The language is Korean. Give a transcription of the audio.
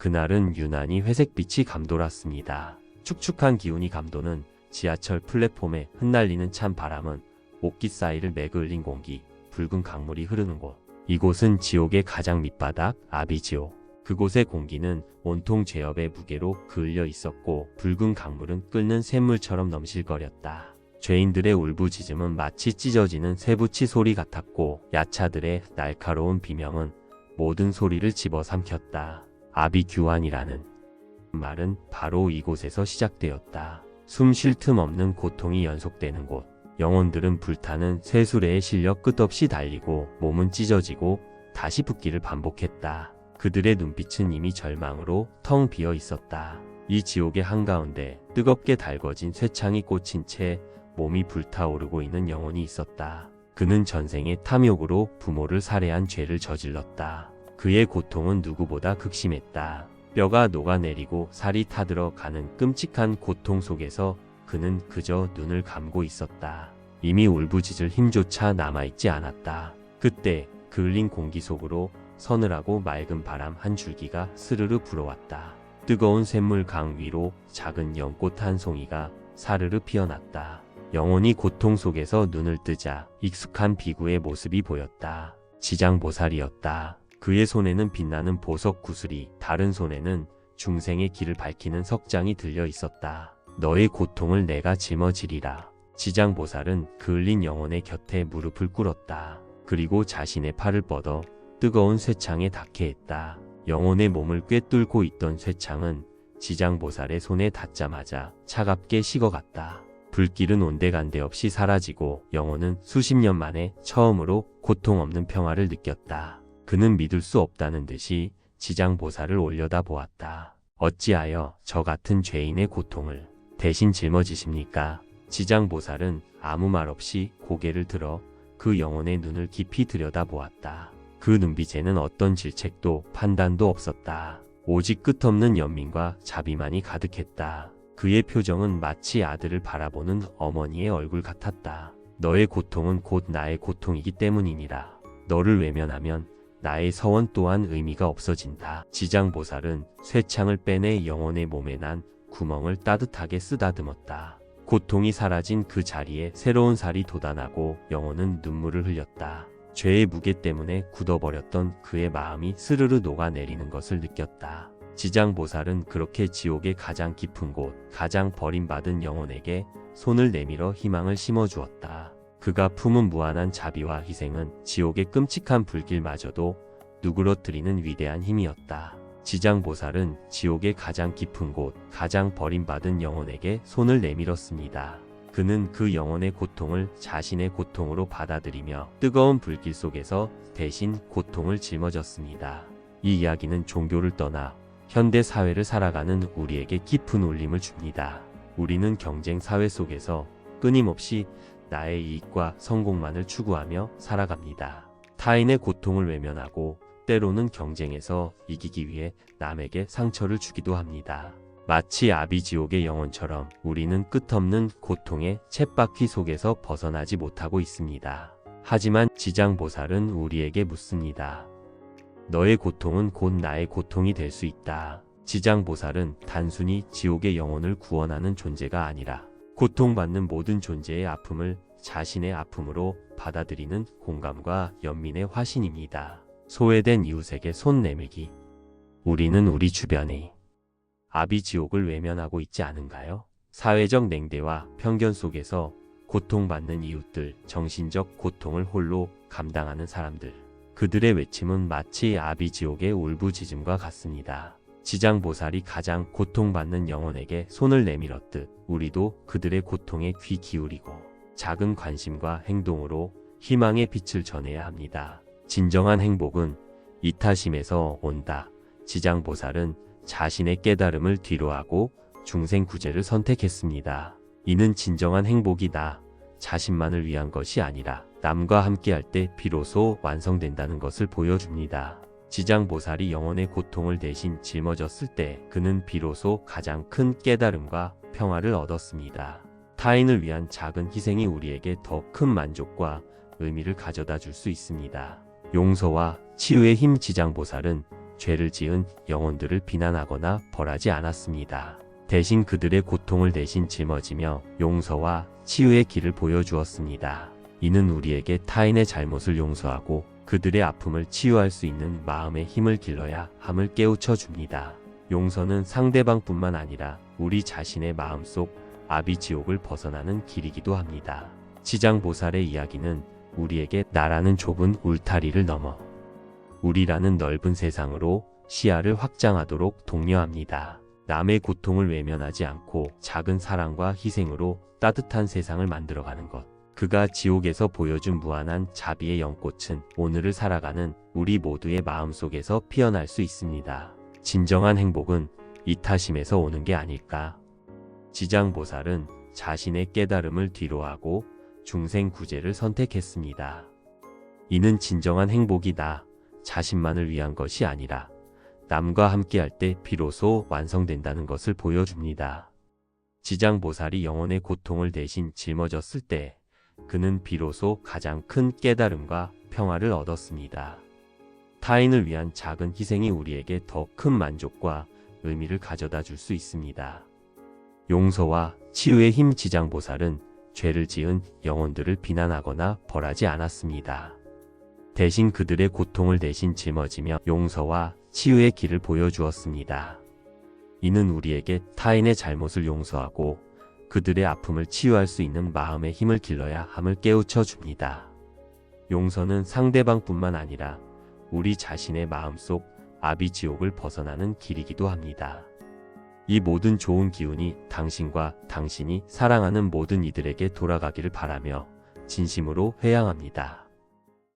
그날은 유난히 회색빛이 감돌았습니다. 축축한 기운이 감도는 지하철 플랫폼에 흩날리는 찬 바람은 옷깃 사이를 매그을린 공기, 붉은 강물이 흐르는 곳. 이곳은 지옥의 가장 밑바닥, 아비지옥. 그곳의 공기는 온통 죄업의 무게로 그을려 있었고 붉은 강물은 끓는 샘물처럼 넘실거렸다. 죄인들의 울부짖음은 마치 찢어지는 쇠붙이 소리 같았고 야차들의 날카로운 비명은 모든 소리를 집어삼켰다. 아비규환이라는 말은 바로 이곳에서 시작되었다. 숨 쉴 틈 없는 고통이 연속되는 곳. 영혼들은 불타는 쇠수레에 실려 끝없이 달리고 몸은 찢어지고 다시 붓기를 반복했다. 그들의 눈빛은 이미 절망으로 텅 비어 있었다. 이 지옥의 한가운데 뜨겁게 달궈진 쇠창이 꽂힌 채 몸이 불타오르고 있는 영혼이 있었다. 그는 전생의 탐욕으로 부모를 살해한 죄를 저질렀다. 그의 고통은 누구보다 극심했다. 뼈가 녹아내리고 살이 타들어 가는 끔찍한 고통 속에서 그는 그저 눈을 감고 있었다. 이미 울부짖을 힘조차 남아있지 않았다. 그때 그을린 공기 속으로 서늘하고 맑은 바람 한 줄기가 스르르 불어왔다. 뜨거운 샘물 강 위로 작은 연꽃 한 송이가 사르르 피어났다. 영혼이 고통 속에서 눈을 뜨자 익숙한 비구의 모습이 보였다. 지장보살이었다. 그의 손에는 빛나는 보석 구슬이, 다른 손에는 중생의 길을 밝히는 석장이 들려 있었다. 너의 고통을 내가 짊어지리라. 지장보살은 그을린 영혼의 곁에 무릎을 꿇었다. 그리고 자신의 팔을 뻗어 뜨거운 쇠창에 닿게 했다. 영혼의 몸을 꿰뚫고 있던 쇠창은 지장보살의 손에 닿자마자 차갑게 식어갔다. 불길은 온데간데 없이 사라지고 영혼은 수십 년 만에 처음으로 고통 없는 평화를 느꼈다. 그는 믿을 수 없다는 듯이 지장보살을 올려다보았다. 어찌하여 저 같은 죄인의 고통을 대신 짊어지십니까? 지장보살은 아무 말 없이 고개를 들어 그 영혼의 눈을 깊이 들여다보았다. 그 눈빛에는 어떤 질책도 판단도 없었다. 오직 끝없는 연민과 자비만이 가득했다. 그의 표정은 마치 아들을 바라보는 어머니의 얼굴 같았다. 너의 고통은 곧 나의 고통이기 때문이니라. 너를 외면하면 나의 서원 또한 의미가 없어진다. 지장보살은 쇠창을 빼내 영혼의 몸에 난 구멍을 따뜻하게 쓰다듬었다. 고통이 사라진 그 자리에 새로운 살이 돋아나고 영혼은 눈물을 흘렸다. 죄의 무게 때문에 굳어버렸던 그의 마음이 스르르 녹아내리는 것을 느꼈다. 지장보살은 그렇게 지옥의 가장 깊은 곳, 가장 버림받은 영혼에게 손을 내밀어 희망을 심어주었다. 그가 품은 무한한 자비와 희생은 지옥의 끔찍한 불길마저도 누그러뜨리는 위대한 힘이었다. 지장보살은 지옥의 가장 깊은 곳, 가장 버림받은 영혼에게 손을 내밀었습니다. 그는 그 영혼의 고통을 자신의 고통으로 받아들이며 뜨거운 불길 속에서 대신 고통을 짊어졌습니다. 이 이야기는 종교를 떠나 현대 사회를 살아가는 우리에게 깊은 울림을 줍니다. 우리는 경쟁 사회 속에서 끊임없이 나의 이익과 성공만을 추구하며 살아갑니다. 타인의 고통을 외면하고 때로는 경쟁에서 이기기 위해 남에게 상처를 주기도 합니다. 마치 아비지옥의 영혼처럼 우리는 끝없는 고통의 쳇바퀴 속에서 벗어나지 못하고 있습니다. 하지만 지장보살은 우리에게 묻습니다. 너의 고통은 곧 나의 고통이 될 수 있다. 지장보살은 단순히 지옥의 영혼을 구원하는 존재가 아니라 고통받는 모든 존재의 아픔을 자신의 아픔으로 받아들이는 공감과 연민의 화신입니다. 소외된 이웃에게 손 내밀기. 우리는 우리 주변의 아비지옥을 외면하고 있지 않은가요? 사회적 냉대와 편견 속에서 고통받는 이웃들, 정신적 고통을 홀로 감당하는 사람들. 그들의 외침은 마치 아비지옥의 울부짖음과 같습니다. 지장보살이 가장 고통받는 영혼에게 손을 내밀었듯 우리도 그들의 고통에 귀 기울이고 작은 관심과 행동으로 희망의 빛을 전해야 합니다. 진정한 행복은 이타심에서 온다. 지장보살은 자신의 깨달음을 뒤로하고 중생구제를 선택했습니다. 이는 진정한 행복이 나 자신만을 위한 것이 아니라 남과 함께할 때 비로소 완성된다는 것을 보여줍니다. 지장보살이 영혼의 고통을 대신 짊어졌을 때 그는 비로소 가장 큰 깨달음과 평화를 얻었습니다. 타인을 위한 작은 희생이 우리에게 더 큰 만족과 의미를 가져다 줄 수 있습니다. 용서와 치유의 힘. 지장보살은 죄를 지은 영혼들을 비난하거나 벌하지 않았습니다. 대신 그들의 고통을 대신 짊어지며 용서와 치유의 길을 보여주었습니다. 이는 우리에게 타인의 잘못을 용서하고 그들의 아픔을 치유할 수 있는 마음의 힘을 길러야 함을 깨우쳐 줍니다. 용서는 상대방뿐만 아니라 우리 자신의 마음속 아비지옥을 벗어나는 길이기도 합니다. 지장보살의 이야기는 우리에게 나라는 좁은 울타리를 넘어 우리라는 넓은 세상으로 시야를 확장하도록 독려합니다. 남의 고통을 외면하지 않고 작은 사랑과 희생으로 따뜻한 세상을 만들어가는 것. 그가 지옥에서 보여준 무한한 자비의 연꽃은 오늘을 살아가는 우리 모두의 마음속에서 피어날 수 있습니다. 진정한 행복은 이타심에서 오는 게 아닐까. 지장보살은 자신의 깨달음을 뒤로하고 중생구제를 선택했습니다. 이는 진정한 행복이 나 자신만을 위한 것이 아니라 남과 함께할 때 비로소 완성된다는 것을 보여줍니다. 지장보살이 영혼의 고통을 대신 짊어졌을 때 그는 비로소 가장 큰 깨달음과 평화를 얻었습니다. 타인을 위한 작은 희생이 우리에게 더 큰 만족과 의미를 가져다 줄 수 있습니다. 용서와 치유의 힘. 지장보살은 죄를 지은 영혼들을 비난하거나 벌하지 않았습니다. 대신 그들의 고통을 대신 짊어지며 용서와 치유의 길을 보여주었습니다. 이는 우리에게 타인의 잘못을 용서하고 그들의 아픔을 치유할 수 있는 마음의 힘을 길러야 함을 깨우쳐 줍니다. 용서는 상대방뿐만 아니라 우리 자신의 마음속 아비지옥을 벗어나는 길이기도 합니다. 이 모든 좋은 기운이 당신과 당신이 사랑하는 모든 이들에게 돌아가기를 바라며 진심으로 회양합니다.